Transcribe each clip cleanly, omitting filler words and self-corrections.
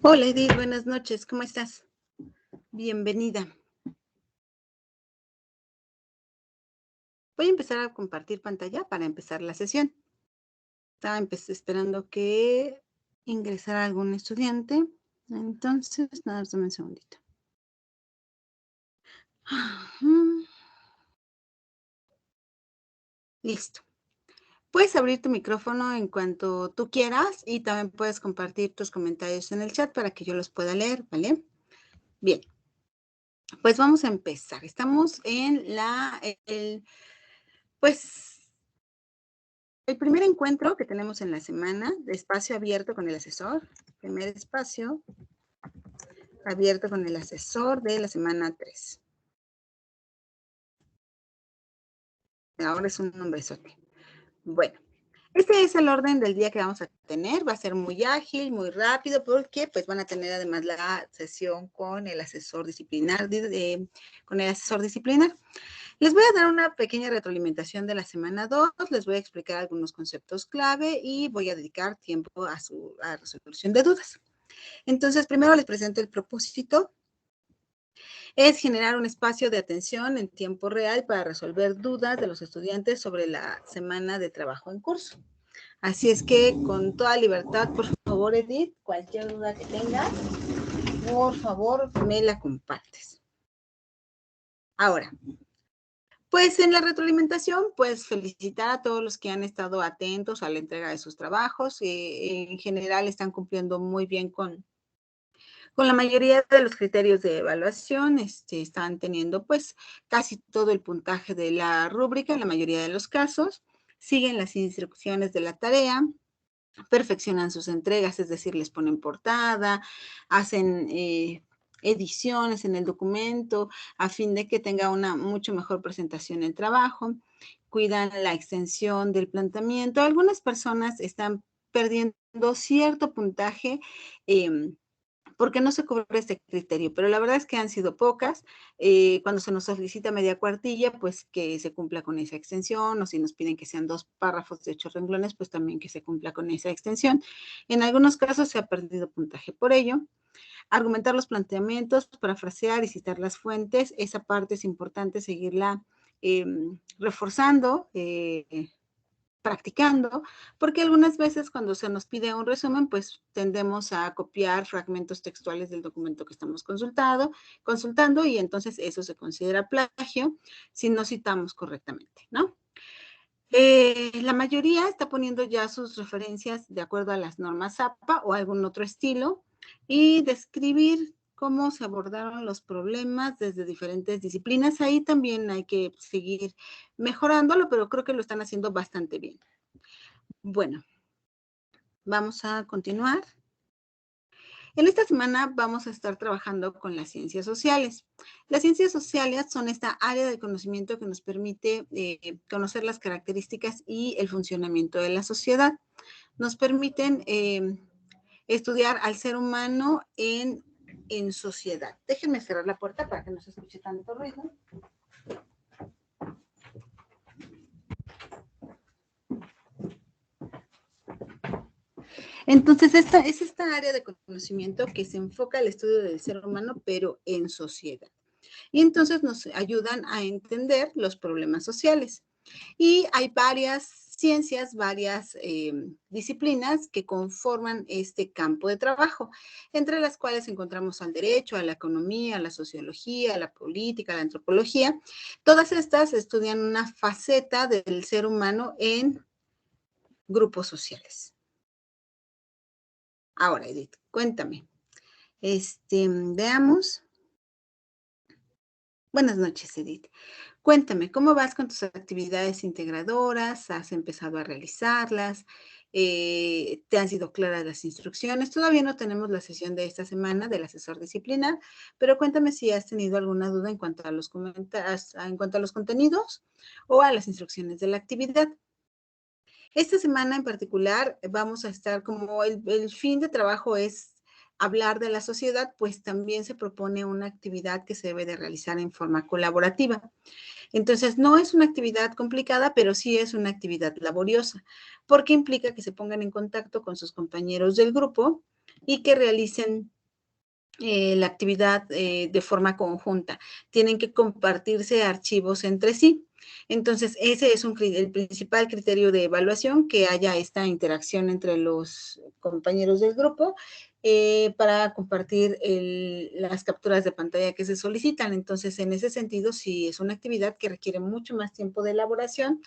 Hola Edith, buenas noches, ¿cómo estás? Bienvenida. Voy a empezar a compartir pantalla para empezar la sesión. Estaba esperando que ingresara algún estudiante, entonces, nada, dame un segundito. Listo. Puedes abrir tu micrófono en cuanto tú quieras y también puedes compartir tus comentarios en el chat para que yo los pueda leer, ¿vale? Bien, pues vamos a empezar. Estamos en el primer encuentro que tenemos en la semana de espacio abierto con el asesor. Primer espacio abierto con el asesor de la semana 3. Ahora es un nombrezote. Bueno, este es el orden del día que vamos a tener. Va a ser muy ágil, muy rápido, porque pues van a tener además la sesión con el asesor disciplinar, Les voy a dar una pequeña retroalimentación de la semana 2, les voy a explicar algunos conceptos clave y voy a dedicar tiempo a resolución de dudas. Entonces, primero les presento el propósito. Es generar un espacio de atención en tiempo real para resolver dudas de los estudiantes sobre la semana de trabajo en curso. Así es que, con toda libertad, por favor, Edith, cualquier duda que tengas, por favor, me la compartes. Ahora, pues en la retroalimentación, pues felicitar a todos los que han estado atentos a la entrega de sus trabajos. En general están cumpliendo muy bien con la mayoría de los criterios de evaluación. Están teniendo pues casi todo el puntaje de la rúbrica en la mayoría de los casos. Siguen las instrucciones de la tarea, perfeccionan sus entregas, es decir, les ponen portada, hacen ediciones en el documento a fin de que tenga una mucho mejor presentación el trabajo, cuidan la extensión del planteamiento. Algunas personas están perdiendo cierto puntaje porque no se cubre este criterio, pero la verdad es que han sido pocas. Cuando se nos solicita media cuartilla, pues que se cumpla con esa extensión, o si nos piden que sean 2 párrafos de 8 renglones, pues también que se cumpla con esa extensión. En algunos casos se ha perdido puntaje por ello. Argumentar los planteamientos, parafrasear y citar las fuentes, esa parte es importante seguirla reforzando, practicando, porque algunas veces cuando se nos pide un resumen, pues tendemos a copiar fragmentos textuales del documento que estamos consultando y entonces eso se considera plagio si no citamos correctamente, ¿no? La mayoría está poniendo ya sus referencias de acuerdo a las normas APA o algún otro estilo y describir cómo se abordaron los problemas desde diferentes disciplinas. Ahí también hay que seguir mejorándolo, pero creo que lo están haciendo bastante bien. Bueno, vamos a continuar. En esta semana vamos a estar trabajando con las ciencias sociales. Las ciencias sociales son esta área del conocimiento que nos permite conocer las características y el funcionamiento de la sociedad. Nos permiten estudiar al ser humano en sociedad. Déjenme cerrar la puerta para que no se escuche tanto ruido. Entonces, esta es esta área de conocimiento que se enfoca al estudio del ser humano, pero en sociedad. Y entonces nos ayudan a entender los problemas sociales. Y hay varias ciencias, varias disciplinas que conforman este campo de trabajo, entre las cuales encontramos al derecho, a la economía, a la sociología, a la política, a la antropología. Todas estas estudian una faceta del ser humano en grupos sociales. Ahora, Edith, cuéntame. Veamos. Buenas noches, Edith. Cuéntame, ¿cómo vas con tus actividades integradoras? ¿Has empezado a realizarlas? ¿Te han sido claras las instrucciones? Todavía no tenemos la sesión de esta semana del asesor disciplinar, pero cuéntame si has tenido alguna duda en cuanto a los contenidos o a las instrucciones de la actividad. Esta semana en particular vamos a estar, como el fin de trabajo es hablar de la sociedad, pues también se propone una actividad que se debe de realizar en forma colaborativa. Entonces, no es una actividad complicada, pero sí es una actividad laboriosa, porque implica que se pongan en contacto con sus compañeros del grupo y que realicen la actividad de forma conjunta. Tienen que compartirse archivos entre sí. Entonces, ese es el principal criterio de evaluación, que haya esta interacción entre los compañeros del grupo para compartir las capturas de pantalla que se solicitan. Entonces, en ese sentido, sí es una actividad que requiere mucho más tiempo de elaboración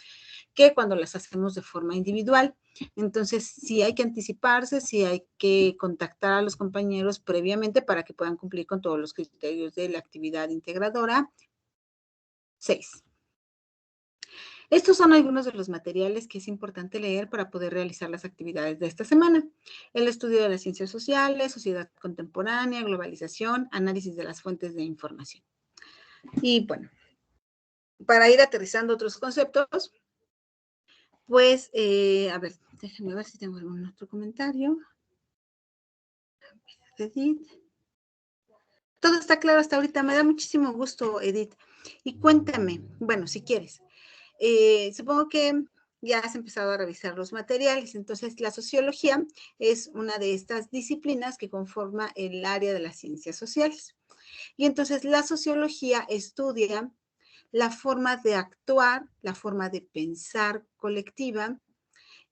que cuando las hacemos de forma individual. Entonces, sí hay que anticiparse, sí hay que contactar a los compañeros previamente para que puedan cumplir con todos los criterios de la actividad integradora. 6. Estos son algunos de los materiales que es importante leer para poder realizar las actividades de esta semana. El estudio de las ciencias sociales, sociedad contemporánea, globalización, análisis de las fuentes de información. Y bueno, para ir aterrizando otros conceptos, pues, a ver, déjenme ver si tengo algún otro comentario. Edith. Todo está claro hasta ahorita, me da muchísimo gusto, Edith. Y cuéntame, bueno, si quieres, supongo que ya has empezado a revisar los materiales, entonces la sociología es una de estas disciplinas que conforma el área de las ciencias sociales. Y entonces la sociología estudia la forma de actuar, la forma de pensar colectiva,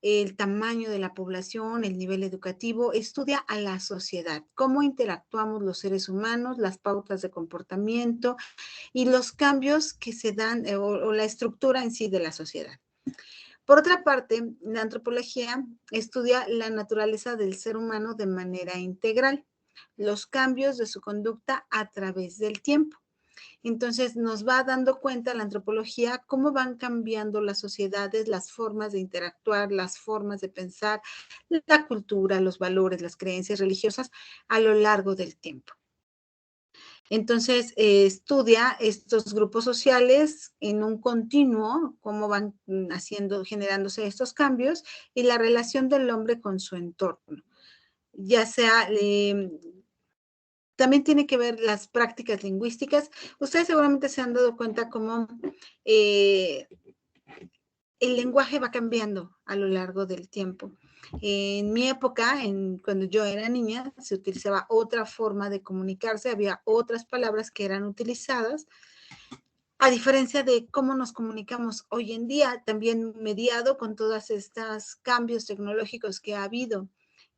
el tamaño de la población, el nivel educativo, estudia a la sociedad, cómo interactuamos los seres humanos, las pautas de comportamiento y los cambios que se dan o la estructura en sí de la sociedad. Por otra parte, la antropología estudia la naturaleza del ser humano de manera integral, los cambios de su conducta a través del tiempo. Entonces nos va dando cuenta la antropología cómo van cambiando las sociedades, las formas de interactuar, las formas de pensar, la cultura, los valores, las creencias religiosas a lo largo del tiempo. Entonces, estudia estos grupos sociales en un continuo, cómo van generándose estos cambios y la relación del hombre con su entorno, ya sea también tiene que ver las prácticas lingüísticas. Ustedes seguramente se han dado cuenta cómo el lenguaje va cambiando a lo largo del tiempo. En mi época, cuando yo era niña, se utilizaba otra forma de comunicarse, había otras palabras que eran utilizadas, a diferencia de cómo nos comunicamos hoy en día, también mediado con todos estos cambios tecnológicos que ha habido.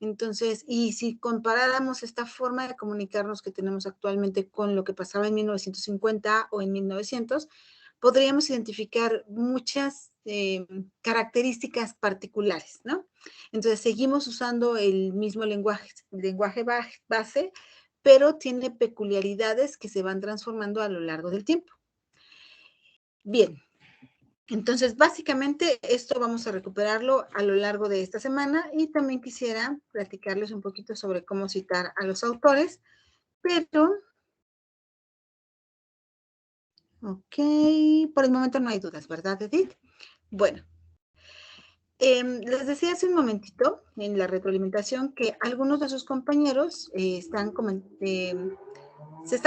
Entonces, y si comparáramos esta forma de comunicarnos que tenemos actualmente con lo que pasaba en 1950 o en 1900, podríamos identificar muchas características particulares, ¿no? Entonces, seguimos usando el mismo lenguaje base, pero tiene peculiaridades que se van transformando a lo largo del tiempo. Bien, entonces básicamente esto vamos a recuperarlo a lo largo de esta semana y también quisiera platicarles un poquito sobre cómo citar a los autores, pero, ok, por el momento no hay dudas, ¿verdad, Edith? Bueno, les decía hace un momentito en la retroalimentación que algunos de sus compañeros se están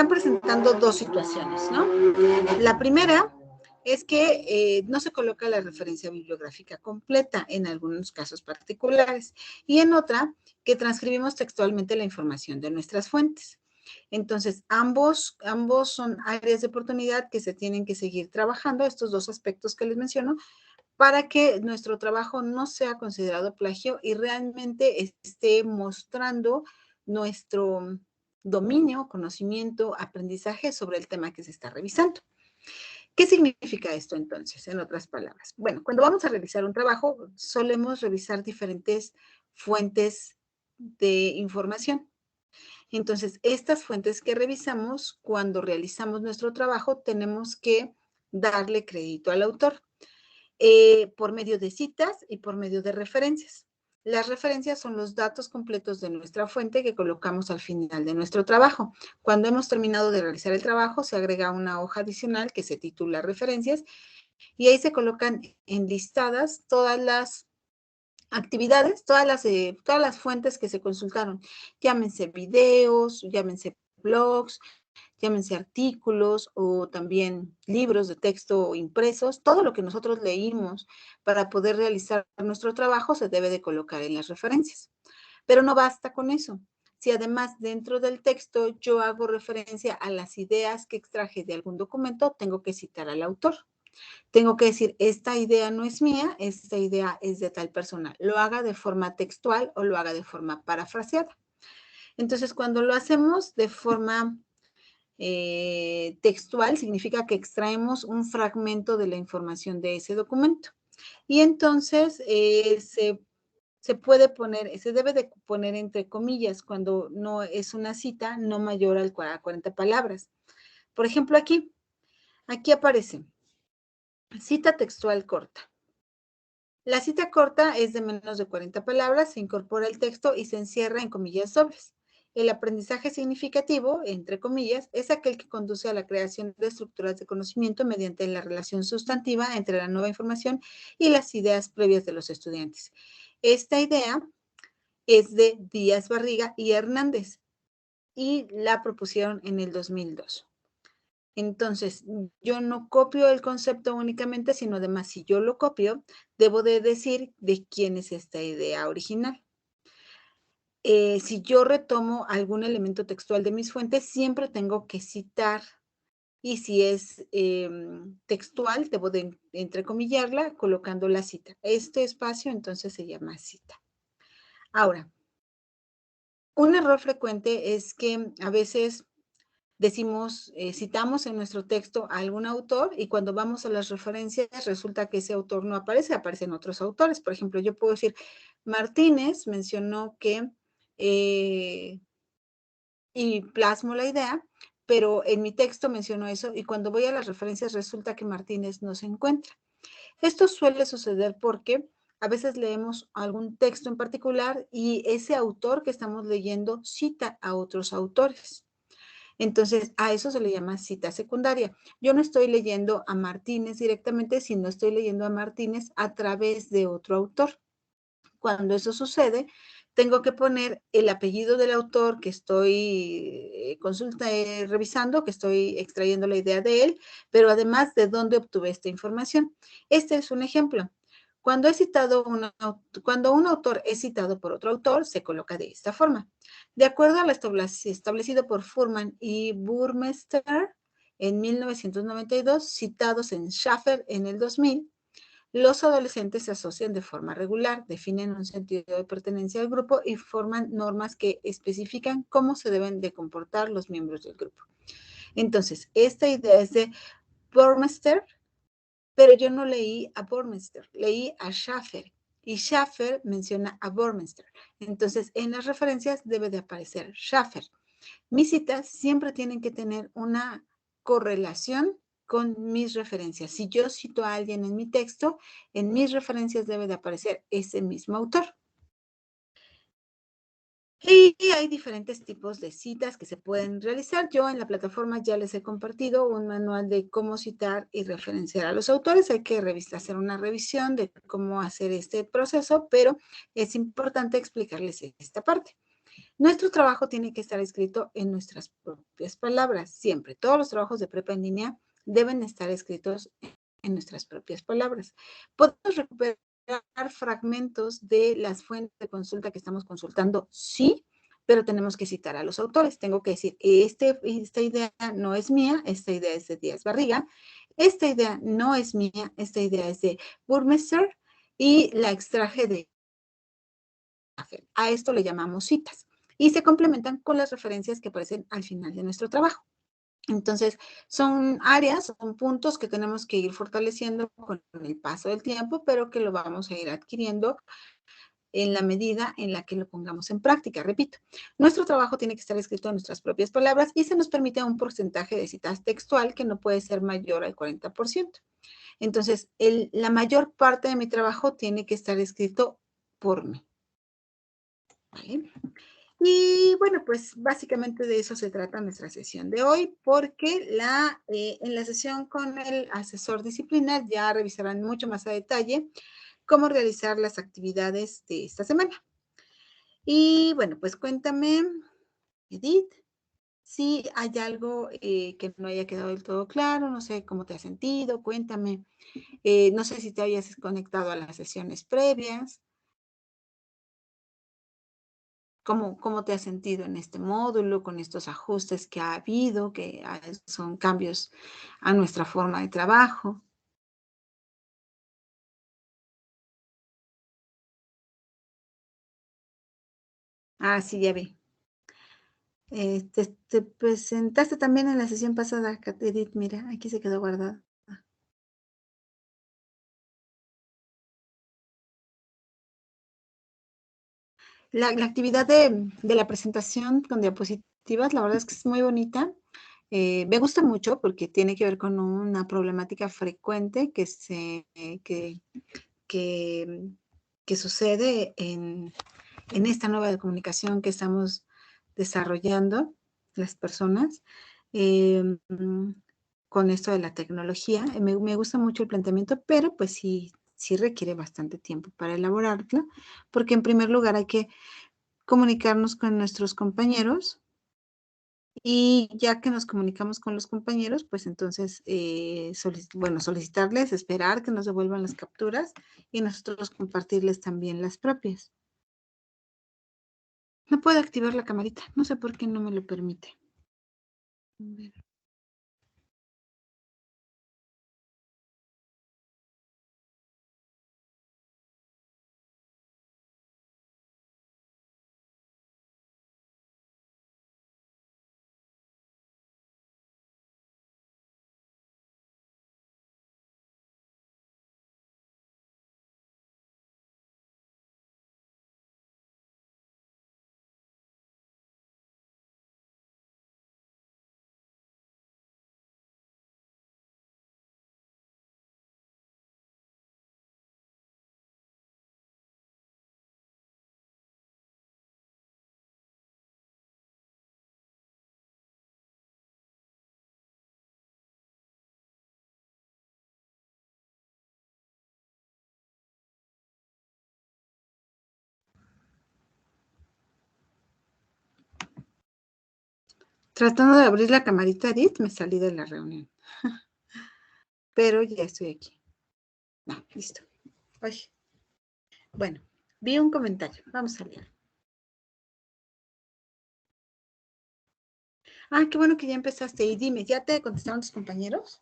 presentando dos situaciones, ¿no? La primera es que no se coloca la referencia bibliográfica completa en algunos casos particulares y en otra que transcribimos textualmente la información de nuestras fuentes. Entonces, ambos son áreas de oportunidad que se tienen que seguir trabajando, estos dos aspectos que les menciono, para que nuestro trabajo no sea considerado plagio y realmente esté mostrando nuestro dominio, conocimiento, aprendizaje sobre el tema que se está revisando. ¿Qué significa esto entonces, en otras palabras? Bueno, cuando vamos a realizar un trabajo, solemos revisar diferentes fuentes de información. Entonces, estas fuentes que revisamos, cuando realizamos nuestro trabajo, tenemos que darle crédito al autor por medio de citas y por medio de referencias. Las referencias son los datos completos de nuestra fuente que colocamos al final de nuestro trabajo. Cuando hemos terminado de realizar el trabajo, se agrega una hoja adicional que se titula referencias y ahí se colocan enlistadas todas las actividades, todas las fuentes que se consultaron. Llámense videos, llámense blogs, llámense artículos o también libros de texto impresos, todo lo que nosotros leímos para poder realizar nuestro trabajo se debe de colocar en las referencias. Pero no basta con eso. si además dentro del texto yo hago referencia a las ideas que extraje de algún documento, tengo que citar al autor. Tengo que decir, esta idea no es mía, esta idea es de tal persona. Lo haga de forma textual o lo haga de forma parafraseada. Entonces, cuando lo hacemos de forma textual, significa que extraemos un fragmento de la información de ese documento. Y entonces se puede poner, se debe de poner entre comillas cuando no es una cita no mayor a 40 palabras. Por ejemplo, aquí aparece cita textual corta. La cita corta es de menos de 40 palabras, se incorpora el texto y se encierra en comillas dobles. El aprendizaje significativo, entre comillas, es aquel que conduce a la creación de estructuras de conocimiento mediante la relación sustantiva entre la nueva información y las ideas previas de los estudiantes. Esta idea es de Díaz Barriga y Hernández y la propusieron en el 2002. Entonces, yo no copio el concepto únicamente, sino además, si yo lo copio, debo de decir de quién es esta idea original. Si yo retomo algún elemento textual de mis fuentes, siempre tengo que citar. Y si es textual, debo de entrecomillarla colocando la cita. Este espacio entonces se llama cita. Ahora, un error frecuente es que a veces decimos, citamos en nuestro texto a algún autor y cuando vamos a las referencias resulta que ese autor no aparece, aparecen otros autores. Por ejemplo, yo puedo decir, Martínez mencionó que, y plasmo la idea, pero en mi texto menciono eso y cuando voy a las referencias resulta que Martínez no se encuentra. Esto suele suceder porque a veces leemos algún texto en particular y ese autor que estamos leyendo cita a otros autores. Entonces, a eso se le llama cita secundaria. Yo no estoy leyendo a Martínez directamente, sino estoy leyendo a Martínez a través de otro autor. Cuando eso sucede, tengo que poner el apellido del autor que estoy revisando, que estoy extrayendo la idea de él, pero además de dónde obtuve esta información. Este es un ejemplo. Cuando un autor es citado por otro autor, se coloca de esta forma. De acuerdo a lo establecido por Fuhrman y Burmester en 1992, citados en Schaffer en el 2000, los adolescentes se asocian de forma regular, definen un sentido de pertenencia al grupo y forman normas que especifican cómo se deben de comportar los miembros del grupo. Entonces, esta idea es de Burmester, pero yo no leí a Burmester, leí a Schaffer. Y Schaffer menciona a Burmester. Entonces, en las referencias debe de aparecer Schaffer. Mis citas siempre tienen que tener una correlación con mis referencias. Si yo cito a alguien en mi texto, en mis referencias debe de aparecer ese mismo autor. Y hay diferentes tipos de citas que se pueden realizar. Yo en la plataforma ya les he compartido un manual de cómo citar y referenciar a los autores. Hay que hacer una revisión de cómo hacer este proceso, pero es importante explicarles esta parte. Nuestro trabajo tiene que estar escrito en nuestras propias palabras, siempre. Todos los trabajos de prepa en línea deben estar escritos en nuestras propias palabras. Podemos recuperar fragmentos de las fuentes de consulta que estamos consultando, sí, pero tenemos que citar a los autores. Tengo que decir, esta idea no es mía, esta idea es de Díaz Barriga, esta idea no es mía, esta idea es de Burmester y la extraje de... A esto le llamamos citas y se complementan con las referencias que aparecen al final de nuestro trabajo. Entonces, son áreas, son puntos que tenemos que ir fortaleciendo con el paso del tiempo, pero que lo vamos a ir adquiriendo en la medida en la que lo pongamos en práctica. Repito, nuestro trabajo tiene que estar escrito en nuestras propias palabras y se nos permite un porcentaje de citas textual que no puede ser mayor al 40%. Entonces, la mayor parte de mi trabajo tiene que estar escrito por mí. ¿Vale? Y bueno, pues básicamente de eso se trata nuestra sesión de hoy, porque en la sesión con el asesor disciplinar ya revisarán mucho más a detalle cómo realizar las actividades de esta semana. Y bueno, pues cuéntame, Edith, si hay algo que no haya quedado del todo claro, no sé cómo te has sentido, cuéntame. No sé si te hayas conectado a las sesiones previas. ¿Cómo te has sentido en este módulo, con estos ajustes que ha habido, que son cambios a nuestra forma de trabajo? Ah, sí, ya vi. Te presentaste también en la sesión pasada, Edith, mira, aquí se quedó guardado. La actividad de la presentación con diapositivas, la verdad es que es muy bonita. Me gusta mucho porque tiene que ver con una problemática frecuente que, que sucede en esta nueva de comunicación que estamos desarrollando las personas. eh, con esto de la tecnología. Me gusta mucho el planteamiento, pero pues sí requiere bastante tiempo para elaborarlo, porque en primer lugar hay que comunicarnos con nuestros compañeros y ya que nos comunicamos con los compañeros, pues entonces, solicitarles, esperar que nos devuelvan las capturas y nosotros compartirles también las propias. No puedo activar la camarita, no sé por qué no me lo permite. A ver. Tratando de abrir la camarita Edith, me salí de la reunión, pero ya estoy aquí. No, listo. Ay, bueno, vi un comentario, vamos a leer. Ah, qué bueno que ya empezaste. Y dime, ¿ya te contestaron tus compañeros?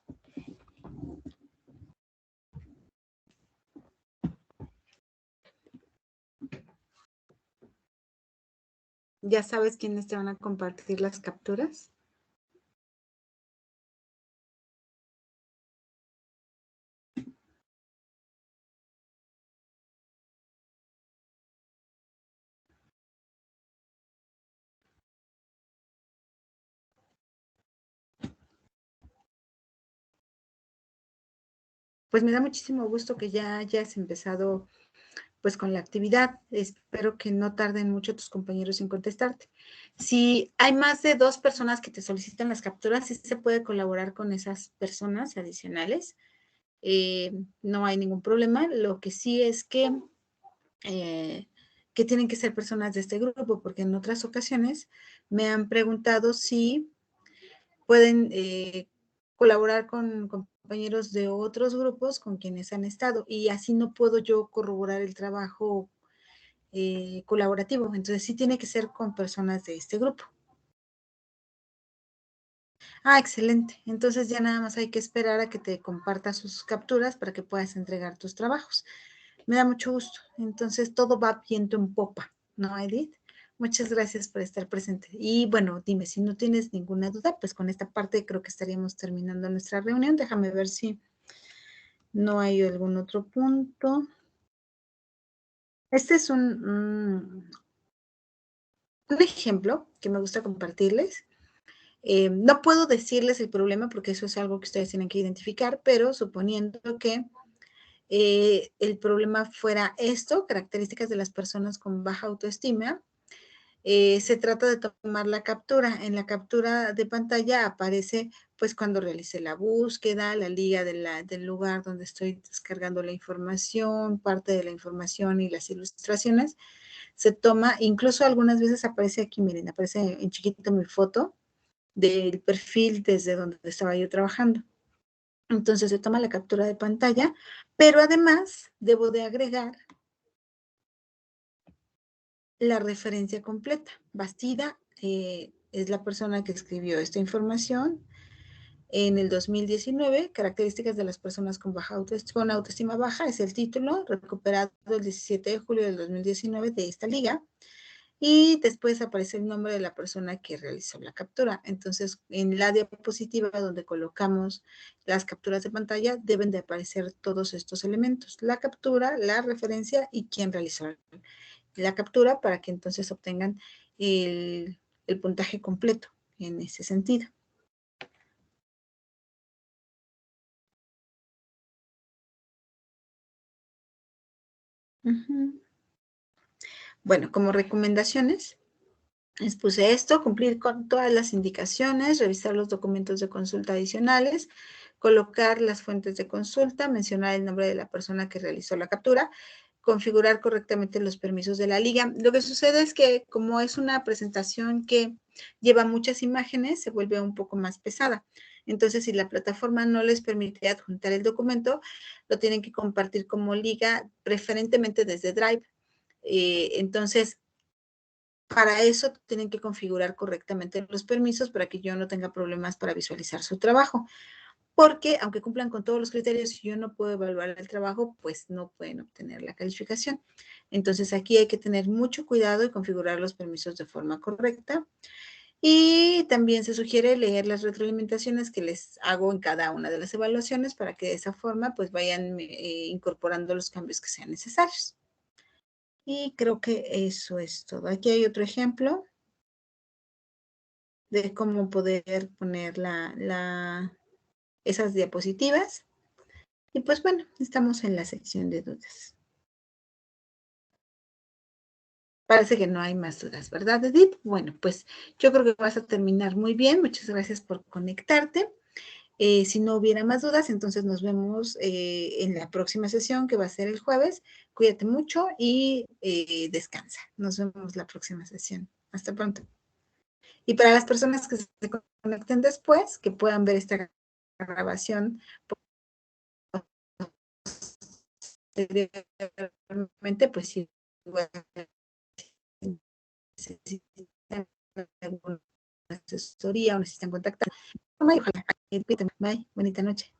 ¿Ya sabes quiénes te van a compartir las capturas? Pues me da muchísimo gusto que ya hayas empezado pues con la actividad. Espero que no tarden mucho tus compañeros en contestarte. Si hay más de 2 personas que te solicitan las capturas, sí se puede colaborar con esas personas adicionales. No hay ningún problema. Lo que sí es eh, que tienen que ser personas de este grupo, porque en otras ocasiones me han preguntado si pueden colaborar con compañeros de otros grupos con quienes han estado y así no puedo yo corroborar el trabajo colaborativo. Entonces sí tiene que ser con personas de este grupo. Ah, excelente. Entonces ya nada más hay que esperar a que te comparta sus capturas para que puedas entregar tus trabajos. Me da mucho gusto. Entonces todo va viento en popa, ¿no, Edith? Muchas gracias por estar presente. Y bueno, dime, si no tienes ninguna duda, pues con esta parte creo que estaríamos terminando nuestra reunión. Déjame ver si no hay algún otro punto. Este es un ejemplo que me gusta compartirles. No puedo decirles el problema porque eso es algo que ustedes tienen que identificar, pero suponiendo que el problema fuera esto, características de las personas con baja autoestima, se trata de tomar la captura. En la captura de pantalla aparece pues cuando realicé la búsqueda, la liga del lugar donde estoy descargando la información, parte de la información y las ilustraciones. Se toma, incluso algunas veces aparece aquí, miren, aparece en chiquito mi foto del perfil desde donde estaba yo trabajando. Entonces se toma la captura de pantalla, pero además debo de agregar la referencia completa. Bastida es la persona que escribió esta información en el 2019. Características de las personas con con autoestima baja es el título, recuperado el 17 de julio del 2019 de esta liga. Y después aparece el nombre de la persona que realizó la captura. Entonces, en la diapositiva donde colocamos las capturas de pantalla, deben de aparecer todos estos elementos: la captura, la referencia y quién realizó la captura, para que entonces obtengan el puntaje completo en ese sentido. Bueno, como recomendaciones, les puse esto: cumplir con todas las indicaciones, revisar los documentos de consulta adicionales, colocar las fuentes de consulta, mencionar el nombre de la persona que realizó la captura, configurar correctamente los permisos de la liga. Lo que sucede es que, como es una presentación que lleva muchas imágenes, se vuelve un poco más pesada. Entonces, si la plataforma no les permite adjuntar el documento, lo tienen que compartir como liga, preferentemente desde Drive. Entonces, para eso tienen que configurar correctamente los permisos para que yo no tenga problemas para visualizar su trabajo. Porque aunque cumplan con todos los criterios, si yo no puedo evaluar el trabajo, pues no pueden obtener la calificación. Entonces aquí hay que tener mucho cuidado y configurar los permisos de forma correcta. Y también se sugiere leer las retroalimentaciones que les hago en cada una de las evaluaciones, para que de esa forma pues vayan incorporando los cambios que sean necesarios. Y creo que eso es todo. Aquí hay otro ejemplo de cómo poder poner esas diapositivas. Y pues bueno, estamos en la sección de dudas. Parece que no hay más dudas, ¿verdad, Edith? Bueno, pues yo creo que vas a terminar muy bien. Muchas gracias por conectarte. Si no hubiera más dudas, entonces nos vemos en la próxima sesión, que va a ser el jueves. Cuídate mucho y descansa. Nos vemos la próxima sesión. Hasta pronto. Y para las personas que se conecten después, que puedan ver esta grabación posteriormente, pues si necesitan alguna asesoría o necesitan contactar, ojalá. Bye, bonita noche.